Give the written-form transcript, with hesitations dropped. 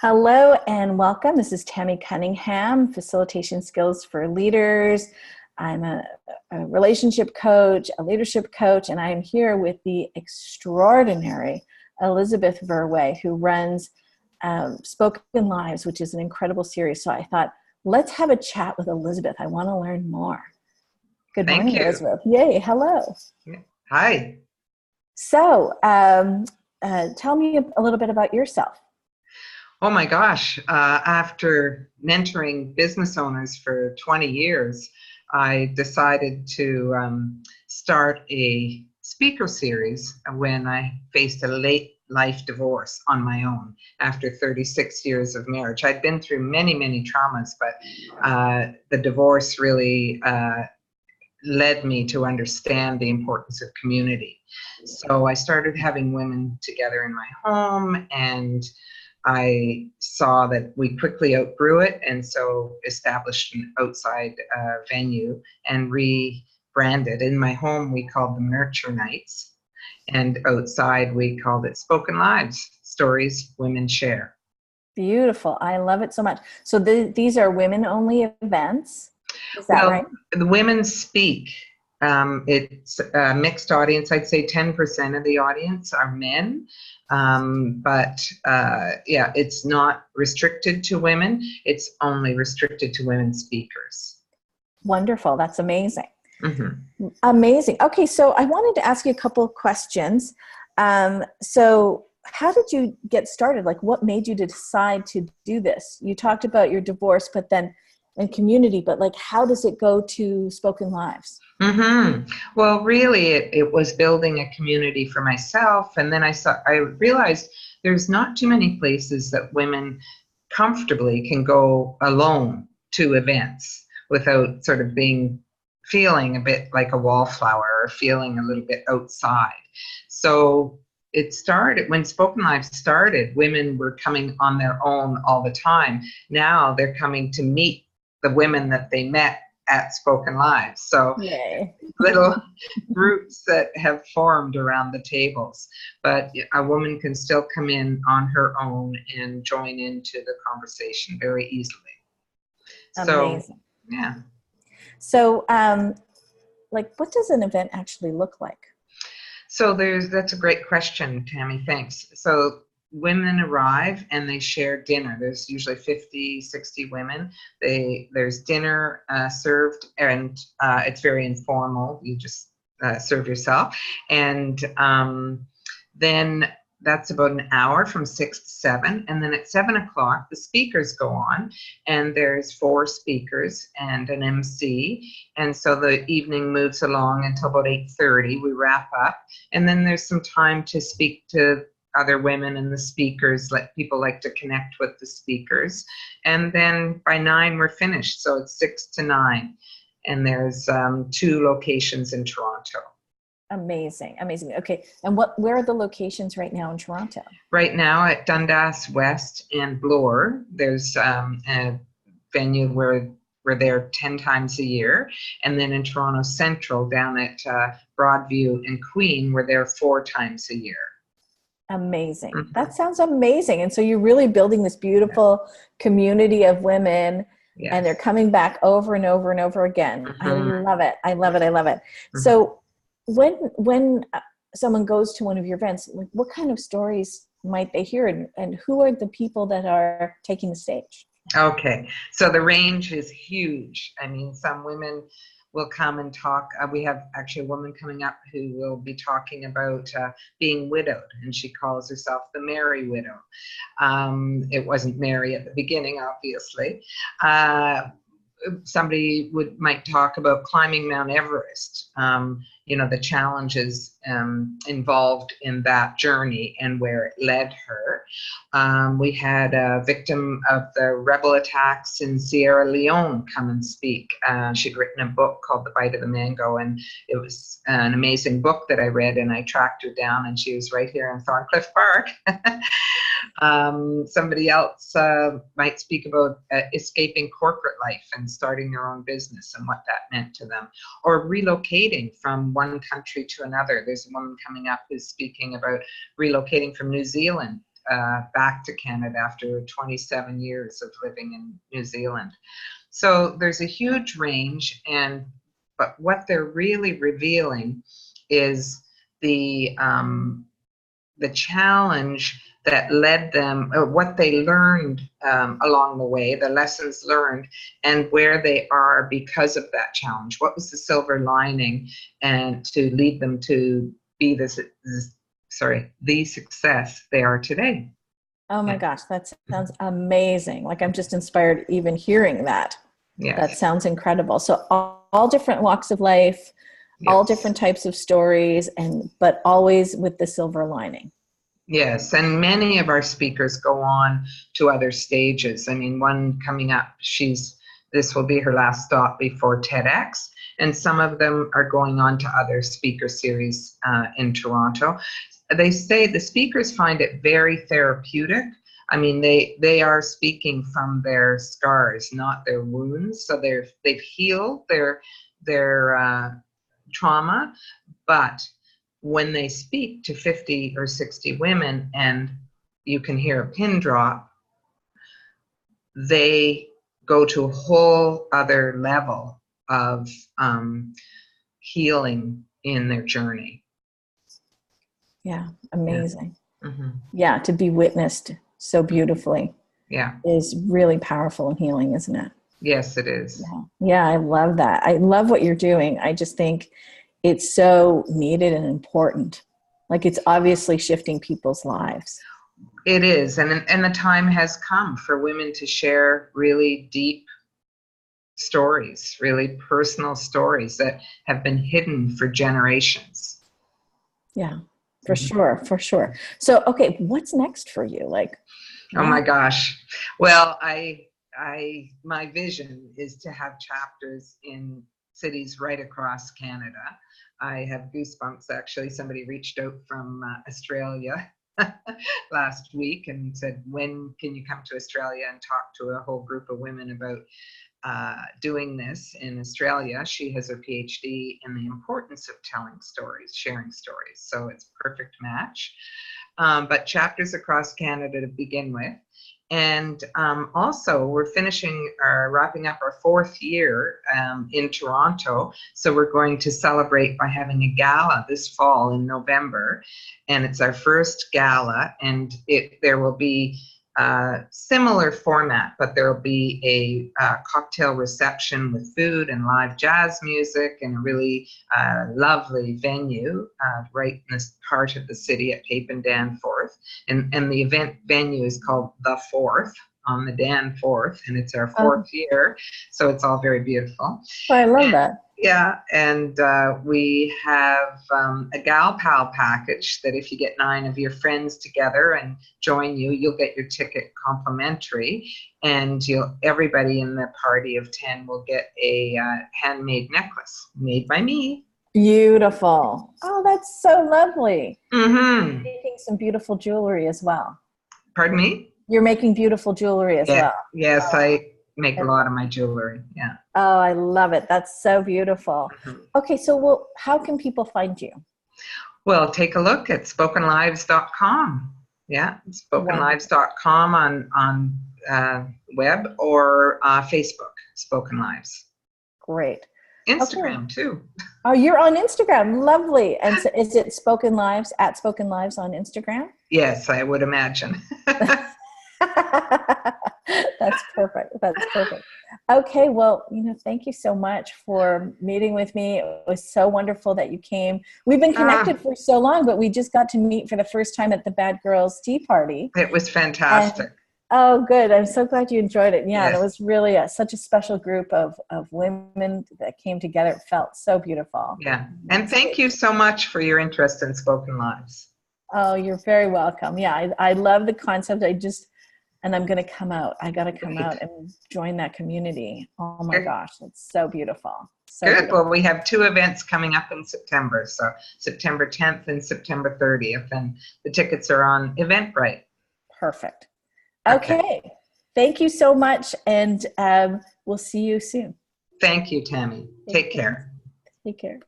Hello and welcome. This is Tammy Cunningham, Facilitation Skills for Leaders. I'm a relationship coach, a leadership coach, and I'm here with the extraordinary Elizabeth Verwey, who runs Spoken Lives, which is an incredible series. So I thought, let's have a chat with Elizabeth. I want to learn more. Good Thank morning, you. Elizabeth. Yay, hello. Hi. So tell me a little bit about yourself. Oh my gosh. After mentoring business owners for 20 years, I decided to start a speaker series when I faced a late life divorce on my own after 36 years of marriage. I'd been through many, many traumas, but the divorce really led me to understand the importance of community. So I started having women together in my home, and I saw that we quickly outgrew it, and so established an outside venue and rebranded. In my home, we called them Nurture Nights, and outside, we called it Spoken Lives, Stories Women Share. Beautiful. I love it so much. So these are women-only events. Is that right? The women speak. It's a mixed audience. I'd say 10% of the audience are men. But it's not restricted to women. It's only restricted to women speakers. Wonderful. That's amazing. Mm-hmm. Amazing. Okay, so I wanted to ask you a couple of questions. So how did you get started? Like, what made you decide to do this? You talked about your divorce, but then and community, but like, how does it go to Spoken Lives? Mm-hmm. Well, really, it was building a community for myself. And then I realized there's not too many places that women comfortably can go alone to events without sort of feeling a bit like a wallflower or feeling a little bit outside. So it started when Spoken Lives started. Women were coming on their own all the time. Now they're coming to meet the women that they met at Spoken Lives. So Yay. Little groups that have formed around the tables, but a woman can still come in on her own and join into the conversation very easily. Amazing. So, yeah. So, like, what does an event actually look like? So that's a great question, Tammy. Thanks. So women arrive and they share dinner. There's usually 50, 60 women. There's dinner served, and it's very informal. You just serve yourself. And then that's about an hour from 6 to 7. And then at 7 o'clock, the speakers go on, and there's 4 speakers and an MC. And so the evening moves along until about 8:30. We wrap up. And then there's some time to speak to other women and the speakers. People like to connect with the speakers. And then by 9, we're finished. So it's 6 to 9. And there's 2 locations in Toronto. Amazing. Amazing. Okay. And where are the locations right now in Toronto? Right now at Dundas West and Bloor, there's a venue where we're there 10 times a year. And then in Toronto Central, down at Broadview and Queen, we're there 4 times a year. Amazing. Mm-hmm. That sounds amazing. And so you're really building this beautiful community of women. Yes. And they're coming back over and over and over again. Mm-hmm. I love it. I love it. I love it. Mm-hmm. So when someone goes to one of your events, like, what kind of stories might they hear, and who are the people that are taking the stage? Okay, so the range is huge. I mean, some women will come and talk. We have actually a woman coming up who will be talking about being widowed, and she calls herself the Merry Widow. It wasn't Mary at the beginning, obviously. Somebody might talk about climbing Mount Everest, the challenges involved in that journey and where it led her. We had a victim of the rebel attacks in Sierra Leone come and speak. She'd written a book called The Bite of the Mango, and it was an amazing book that I read, and I tracked her down, and she was right here in Thorncliffe Park. Somebody else might speak about escaping corporate life and starting their own business and what that meant to them, or relocating from one country to another. There's a woman coming up who's speaking about relocating from New Zealand back to Canada after 27 years of living in New Zealand. So there's a huge range, but what they're really revealing is the challenge that led them, or what they learned along the way, the lessons learned, and where they are because of that challenge. What was the silver lining, and to lead them to be the success they are today. Oh my gosh, that sounds amazing. Like, I'm just inspired even hearing that. Yes. That sounds incredible. So all different walks of life, Yes. all different types of stories, but always with the silver lining. Yes, and many of our speakers go on to other stages. I mean, one coming up, this will be her last stop before TEDx, and some of them are going on to other speaker series in Toronto. They say the speakers find it very therapeutic. I mean, they are speaking from their scars, not their wounds. So they've healed their trauma, but when they speak to 50 or 60 women and you can hear a pin drop, they go to a whole other level of healing in their journey. Yeah, amazing. Yeah. Mm-hmm. Yeah, to be witnessed so beautifully. Yeah, is really powerful and healing, isn't it? Yes, it is. Yeah, I love that. I love what you're doing. I just think it's so needed and important. Like, it's obviously shifting people's lives. It is, and the time has come for women to share really deep stories, really personal stories that have been hidden for generations. Yeah, for sure, for sure. So, okay, what's next for you? Like, oh my gosh. Well, my vision is to have chapters in cities right across Canada. I have goosebumps, actually. Somebody reached out from Australia last week and said, when can you come to Australia and talk to a whole group of women about doing this in Australia? She has a PhD in the importance of telling stories, sharing stories. So it's a perfect match. But chapters across Canada to begin with. And also we're wrapping up our 4th year in Toronto. So we're going to celebrate by having a gala this fall in November. And it's our first gala, and there will be similar format, but there will be a cocktail reception with food and live jazz music and a really lovely venue right in this part of the city at Pape and Danforth. And the event venue is called The Fourth on the Danforth, and it's our 4th year, so it's all very beautiful. Oh, I love that. Yeah, and we have a Gal Pal package that if you get 9 of your friends together and join you'll get your ticket complimentary, and everybody in the party of 10 will get a handmade necklace made by me. Beautiful. Oh, that's so lovely. Mm-hmm. You're making some beautiful jewelry as well. Pardon me? You're making beautiful jewelry as well. Yes, I make a lot of my jewelry. Yeah. Oh, I love it. That's so beautiful. Mm-hmm. Okay, so how can people find you? Well, take a look at spokenlives.com. Yeah, spokenlives.com on web, or Facebook, Spoken Lives. Great. Instagram too. Oh, you're on Instagram. Lovely. And so is it Spoken Lives, at Spoken Lives on Instagram? Yes, I would imagine. That's perfect. That's perfect. Okay. Well, thank you so much for meeting with me. It was so wonderful that you came. We've been connected for so long, but we just got to meet for the first time at the Bad Girls Tea Party. It was fantastic. Oh, good. I'm so glad you enjoyed it. Yeah, Yes. It was really such a special group of women that came together. It felt so beautiful. Yeah. And thank you so much for your interest in Spoken Lives. Oh, you're very welcome. Yeah, I love the concept. And I'm going to come out. I got to come out and join that community. Oh my gosh, it's so beautiful. So good. beautiful. Well, we have 2 events coming up in September. So September 10th and September 30th. And the tickets are on Eventbrite. Perfect. Okay. Thank you so much. And we'll see you soon. Thank you, Tammy. Take care. Take care.